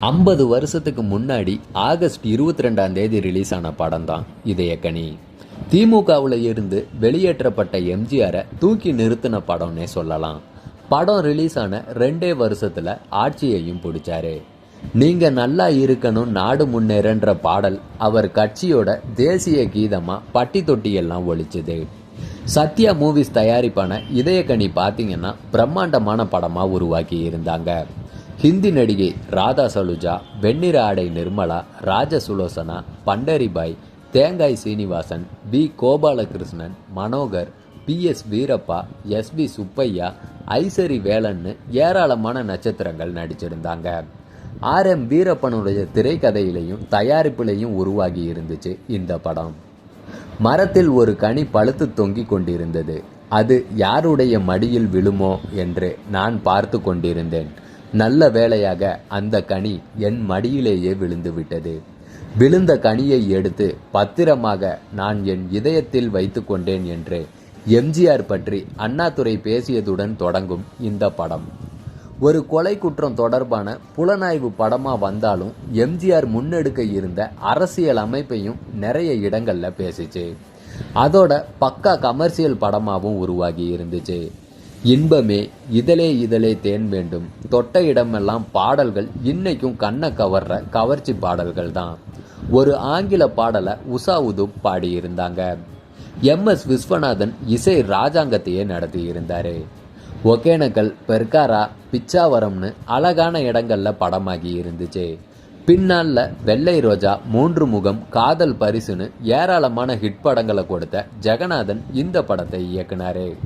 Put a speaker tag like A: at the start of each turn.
A: 50 வருஷத்துக்கு முன்னாடி ஆகஸ்ட் 22ஆம் தேதி ரிலீஸ் ஆன படம் தான் இதயக்கனி. திமுகவில் இருந்து வெளியேற்றப்பட்ட எம்ஜிஆரை தூக்கி நிறுத்தின படம்னே சொல்லலாம். படம் ரிலீஸ் ஆன 2 வருஷத்துல ஆட்சியையும் பிடிச்சாரு. நீங்க நல்லா இருக்கணும் நாடு முன்னேறன்ற பாடல் அவர் கட்சியோட தேசிய கீதமா பட்டி தொட்டி எல்லாம் ஒழிச்சுது. சத்யா மூவிஸ் தயாரிப்பான இதயக்கனி பார்த்தீங்கன்னா பிரம்மாண்டமான படமா உருவாக்கி இருந்தாங்க. ஹிந்தி நடிகை ராதா சலுஜா, வெண்ணிற ஆடை நிர்மலா, ராஜ Sulochana, Pandaribai, Thengai Srinivasan, V Gopalakrishnan, Manohar, PS Veerappa, SB Subbaiah, Isari வேலன்னு ஏராளமான நட்சத்திரங்கள் நடிச்சிருந்தாங்க. RM வீரப்பனுடைய திரைக்கதையிலையும் தயாரிப்பிலையும் உருவாகி இருந்துச்சு இந்த படம். மரத்தில் ஒரு கனி பழுத்து தொங்கி கொண்டிருந்தது. அது யாருடைய மடியில் விழுமோ என்று நான் பார்த்து கொண்டிருந்தேன். நல்ல வேளையாக அந்த கனி என் மடியிலேயே விழுந்து விட்டது. விழுந்த கனியை எடுத்து பத்திரமாக நான் என் இதயத்தில் வைத்து கொண்டேன் என்று எம்ஜிஆர் பற்றி அண்ணாதுரை பேசியதுடன் தொடங்கும் இந்த படம். ஒரு கொலை குற்றம் தொடர்பான புலனாய்வு படமா வந்தாலும் எம்ஜிஆர் முன்னெடுக்க இருந்த அரசியல் அமைப்பையும் நிறைய இடங்கள்ல பேசிச்சு. அதோட பக்கா கமர்ஷியல் படமாகவும் உருவாகி இருந்துச்சு. இன்பமே இதழே இதழே தேன் வேண்டும், தொட்ட இடமெல்லாம் பாடல்கள் இன்னைக்கும் கண்ணை கவர்ற கவர்ச்சி பாடல்கள் தான். ஒரு ஆங்கில பாடலை உஷா உதுப் பாடியிருந்தாங்க. MS விஸ்வநாதன் இசை ராஜாங்கத்தையே நடத்தி இருந்தாரு. ஒகேனக்கல், பெர்காரா, பிச்சாவரம்னு அழகான இடங்கள்ல படமாகி இருந்துச்சு. பின்னால வெள்ளை ரோஜா, 3 முகம், காதல் பரிசுன்னு ஏராளமான ஹிட் படங்களை கொடுத்த ஜெகநாதன் இந்த படத்தை இயக்குனாரு.